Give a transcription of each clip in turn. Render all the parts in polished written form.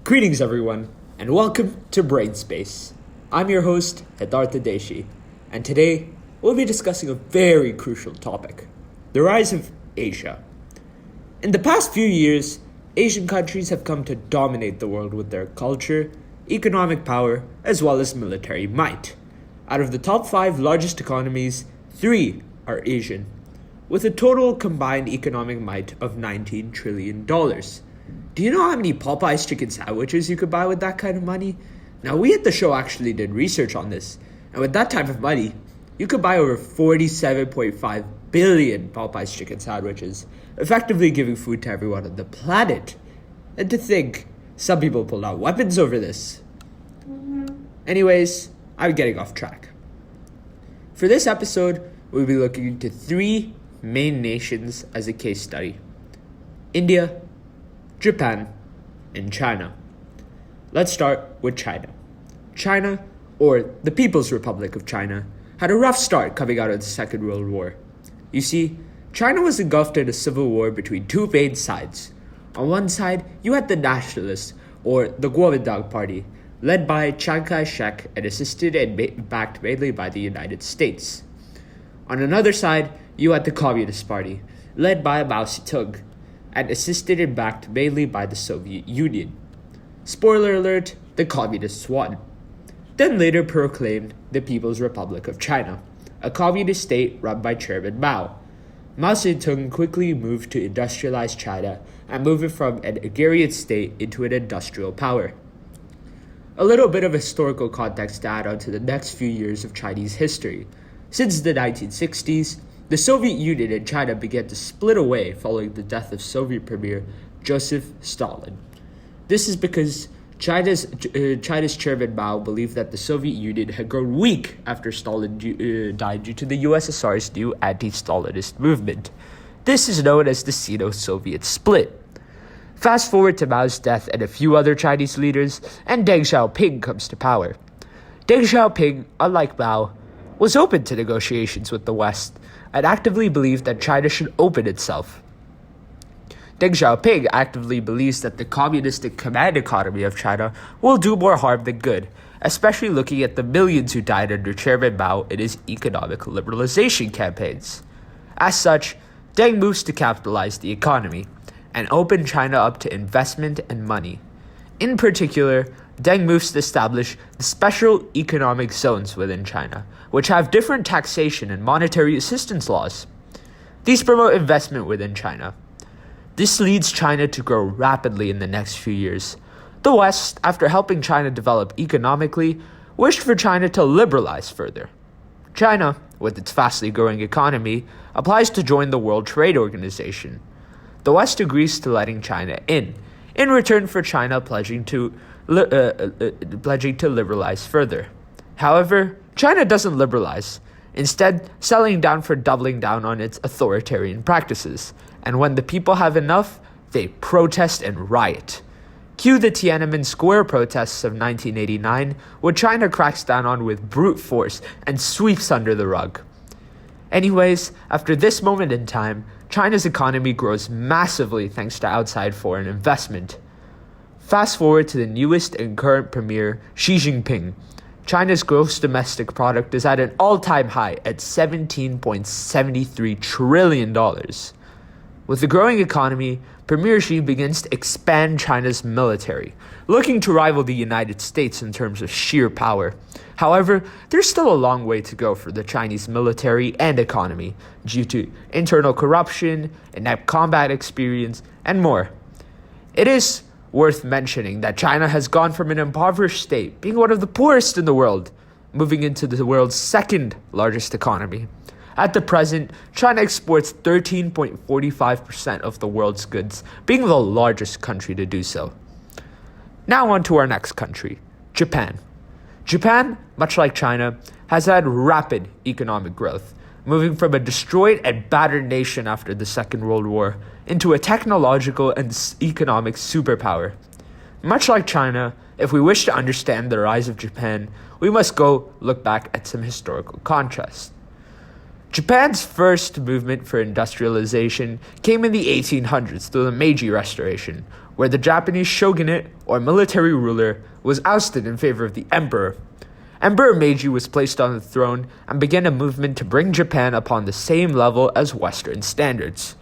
Greetings, everyone, and welcome to Brainspace. I'm your host, Heetaarth, and today we'll be discussing a very crucial topic: the rise of Asia. In the past few years, Asian countries have come to dominate the world with their culture, economic power, as well as military might. Out of the top 5 largest economies, 3 are Asian, with a total combined economic might of $19 trillion. Do you know how many Popeye's chicken sandwiches you could buy with that kind of money? Now, we at the show actually did research on this, and with that type of money, you could buy over 47.5 billion Popeye's chicken sandwiches, effectively giving food to everyone on the planet. And to think, some people pulled out weapons over this. Anyways, I'm getting off track. For this episode, we'll be looking into 3 main nations as a case study: India, Japan, and China. Let's start with China. China, or the People's Republic of China, had a rough start coming out of the Second World War. You see, China was engulfed in a civil war between 2 main sides. On one side, you had the nationalists, or the Kuomintang Party, led by Chiang Kai-shek and assisted and backed mainly by the United States. On another side, you had the Communist Party, led by Mao Zedong, and assisted and backed mainly by the Soviet Union. Spoiler alert, the Communists won. Then later proclaimed the People's Republic of China, a communist state run by Chairman Mao. Mao Zedong quickly moved to industrialize China and move it from an agrarian state into an industrial power. A little bit of historical context to add on to the next few years of Chinese history. Since the 1960s, the Soviet Union and China began to split away following the death of Soviet Premier Joseph Stalin. This is because China's Chairman Mao believed that the Soviet Union had grown weak after Stalin died due to the USSR's new anti-Stalinist movement. This is known as the Sino-Soviet split. Fast forward to Mao's death and a few other Chinese leaders, and Deng Xiaoping comes to power. Deng Xiaoping, unlike Mao, was open to negotiations with the West and actively believed that China should open itself. Deng Xiaoping actively believes that the communistic command economy of China will do more harm than good, especially looking at the millions who died under Chairman Mao in his economic liberalization campaigns. As such, Deng moves to capitalize the economy and open China up to investment and money. In particular, Deng moves to establish the special economic zones within China, which have different taxation and monetary assistance laws. These promote investment within China. This leads China to grow rapidly in the next few years. The West, after helping China develop economically, wished for China to liberalize further. China, with its fastly growing economy, applies to join the World Trade Organization. The West agrees to letting China in return for China pledging to liberalize further. However, China doesn't liberalize, instead settling down for doubling down on its authoritarian practices. And when the people have enough, they protest and riot. Cue the Tiananmen Square protests of 1989, which China cracks down on with brute force and sweeps under the rug. Anyways, after this moment in time, China's economy grows massively thanks to outside foreign investment. Fast forward to the newest and current premier, Xi Jinping. China's gross domestic product is at an all-time high at $17.73 trillion. With the growing economy, Premier Xi begins to expand China's military, looking to rival the United States in terms of sheer power. However, there's still a long way to go for the Chinese military and economy due to internal corruption, inept combat experience, and more. It is worth mentioning that China has gone from an impoverished state, being one of the poorest in the world, moving into the world's second largest economy. At the present, China exports 13.45% of the world's goods, being the largest country to do so. Now on to our next country, Japan. Japan, much like China, has had rapid economic growth, moving from a destroyed and battered nation after the Second World War into a technological and economic superpower. Much like China, if we wish to understand the rise of Japan, we must go look back at some historical contrast. Japan's first movement for industrialization came in the 1800s through the Meiji Restoration, where the Japanese shogunate, or military ruler, was ousted in favor of the emperor. Emperor Meiji was placed on the throne and began a movement to bring Japan upon the same level as Western standards.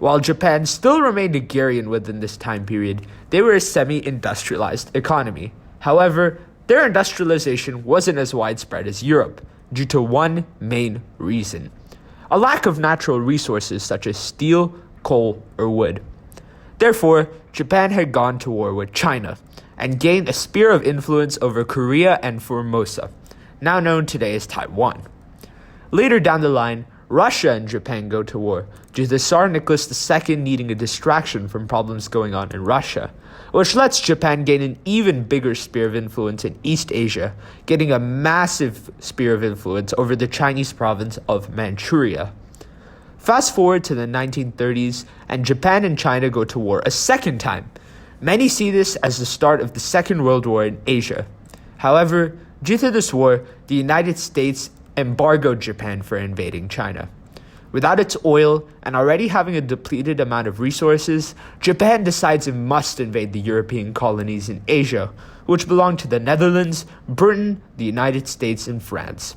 While Japan still remained agrarian within this time period, they were a semi-industrialized economy. However, their industrialization wasn't as widespread as Europe, due to one main reason: a lack of natural resources such as steel, coal, or wood. Therefore, Japan had gone to war with China and gained a sphere of influence over Korea and Formosa, now known today as Taiwan. Later down the line, Russia and Japan go to war due to Tsar Nicholas II needing a distraction from problems going on in Russia, which lets Japan gain an even bigger sphere of influence in East Asia, getting a massive sphere of influence over the Chinese province of Manchuria. Fast forward to the 1930s, and Japan and China go to war a second time. Many see this as the start of the Second World War in Asia. However, due to this war, the United States embargoed Japan for invading China. Without its oil and already having a depleted amount of resources, Japan decides it must invade the European colonies in Asia, which belong to the Netherlands, Britain, the United States, and France.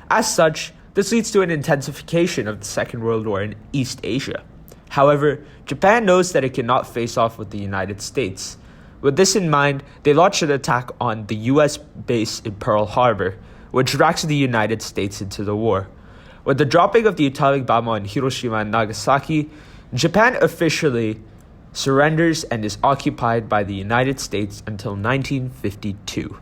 As such, this leads to an intensification of the Second World War in East Asia. However, Japan knows that it cannot face off with the United States. With this in mind, they launched an attack on the US base in Pearl Harbor, which drags the United States into the war. With the dropping of the atomic bomb on Hiroshima and Nagasaki, Japan officially surrenders and is occupied by the United States until 1952.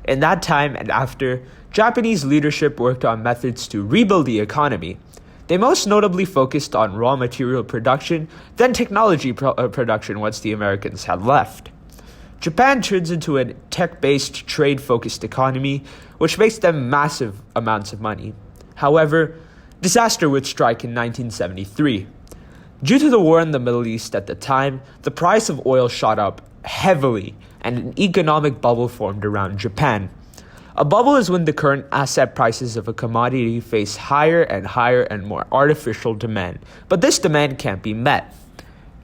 In that time and after, Japanese leadership worked on methods to rebuild the economy. They most notably focused on raw material production, then technology production once the Americans had left. Japan turns into a tech-based, trade-focused economy, which makes them massive amounts of money. However, disaster would strike in 1973. Due to the war in the Middle East at the time, the price of oil shot up heavily, and an economic bubble formed around Japan. A bubble is when the current asset prices of a commodity face higher and more artificial demand, but this demand can't be met.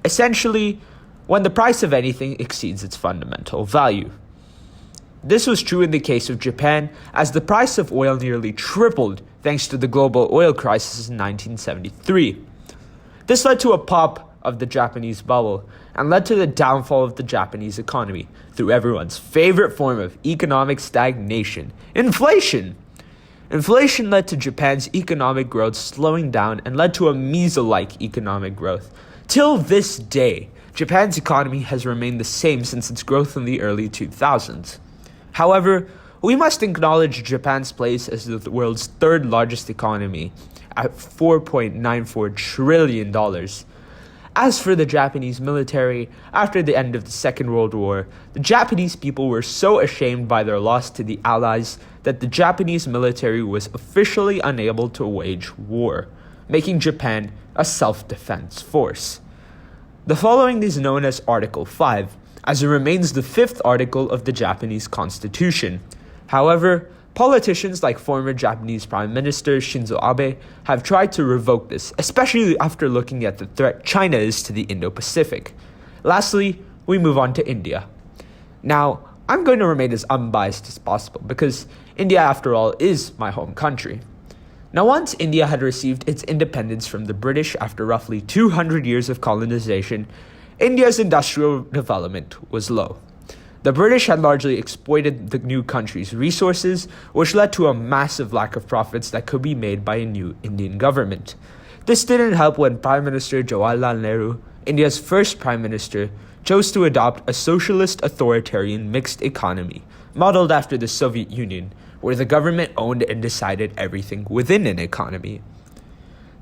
Essentially, when the price of anything exceeds its fundamental value. This was true in the case of Japan, as the price of oil nearly tripled thanks to the global oil crisis in 1973. This led to a pop of the Japanese bubble and led to the downfall of the Japanese economy through everyone's favorite form of economic stagnation: inflation. Inflation led to Japan's economic growth slowing down and led to a measle-like economic growth. Till this day, Japan's economy has remained the same since its growth in the early 2000s. However, we must acknowledge Japan's place as the world's third largest economy at $4.94 trillion. As for the Japanese military, after the end of the Second World War, the Japanese people were so ashamed by their loss to the Allies that the Japanese military was officially unable to wage war, making Japan a self-defense force. The following is known as Article 5, as it remains the fifth article of the Japanese Constitution. However, politicians like former Japanese Prime Minister Shinzo Abe have tried to revoke this, especially after looking at the threat China is to the Indo-Pacific. Lastly, we move on to India. Now, I'm going to remain as unbiased as possible because India, after all, is my home country. Now, once India had received its independence from the British after roughly 200 years of colonization, India's industrial development was low. The British had largely exploited the new country's resources, which led to a massive lack of profits that could be made by a new Indian government. This didn't help when Prime Minister Jawaharlal Nehru, India's first Prime Minister, chose to adopt a socialist authoritarian mixed economy, modeled after the Soviet Union, where the government owned and decided everything within an economy.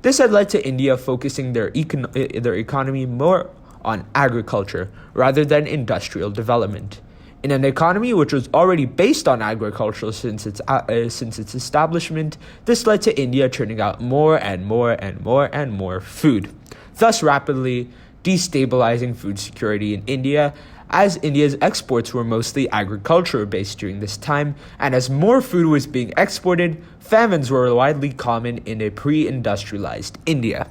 This had led to India focusing their economy more on agriculture rather than industrial development. In an economy which was already based on agriculture since its establishment, this led to India churning out more and more food, thus rapidly destabilizing food security in India as India's exports were mostly agriculture based during this time, and as more food was being exported, famines were widely common in a pre-industrialized India.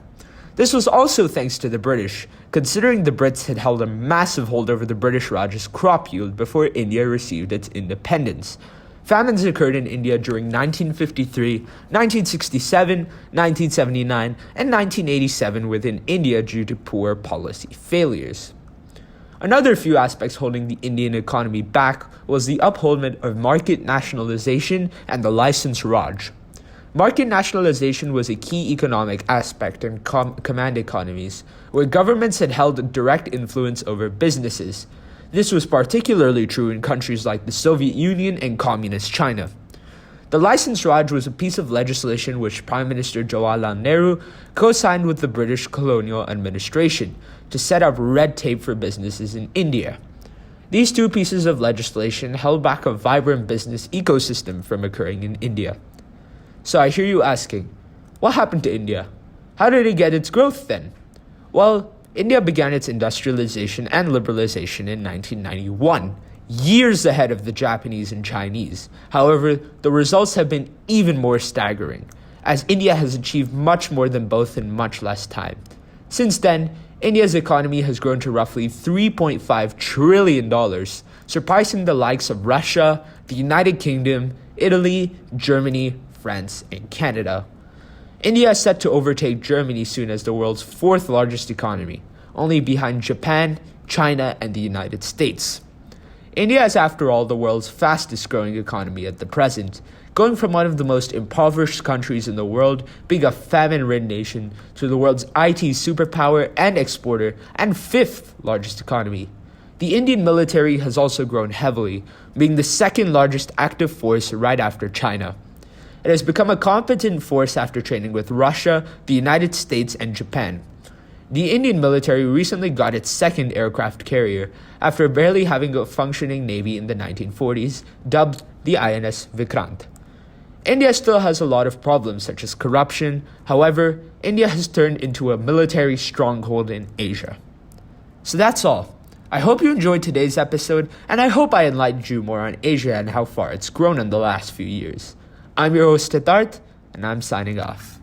This was also thanks to the British, considering the Brits had held a massive hold over the British Raj's crop yield before India received its independence. Famines occurred in India during 1953, 1967, 1979, and 1987 within India due to poor policy failures. Another few aspects holding the Indian economy back was the upholdment of market nationalization and the license Raj. Market nationalization was a key economic aspect in command economies, where governments had held direct influence over businesses. This was particularly true in countries like the Soviet Union and Communist China. The License Raj was a piece of legislation which Prime Minister Jawaharlal Nehru co-signed with the British colonial administration to set up red tape for businesses in India. These two pieces of legislation held back a vibrant business ecosystem from occurring in India. So I hear you asking, what happened to India? How did it get its growth then? Well, India began its industrialization and liberalization in 1991, years ahead of the Japanese and Chinese. However, the results have been even more staggering, as India has achieved much more than both in much less time. Since then, India's economy has grown to roughly $3.5 trillion, surpassing the likes of Russia, the United Kingdom, Italy, Germany, France, and Canada. India is set to overtake Germany soon as the world's fourth largest economy, only behind Japan, China, and the United States. India is, after all, the world's fastest growing economy at the present, going from one of the most impoverished countries in the world, being a famine-ridden nation, to the world's IT superpower and exporter and fifth largest economy. The Indian military has also grown heavily, being the second largest active force right after China. It has become a competent force after training with Russia, the United States, and Japan. The Indian military recently got its second aircraft carrier after barely having a functioning navy in the 1940s, dubbed the INS Vikrant. India still has a lot of problems such as corruption. However, India has turned into a military stronghold in Asia. So that's all. I hope you enjoyed today's episode, and I hope I enlightened you more on Asia and how far it's grown in the last few years. I'm your host, Heetaarth, and I'm signing off.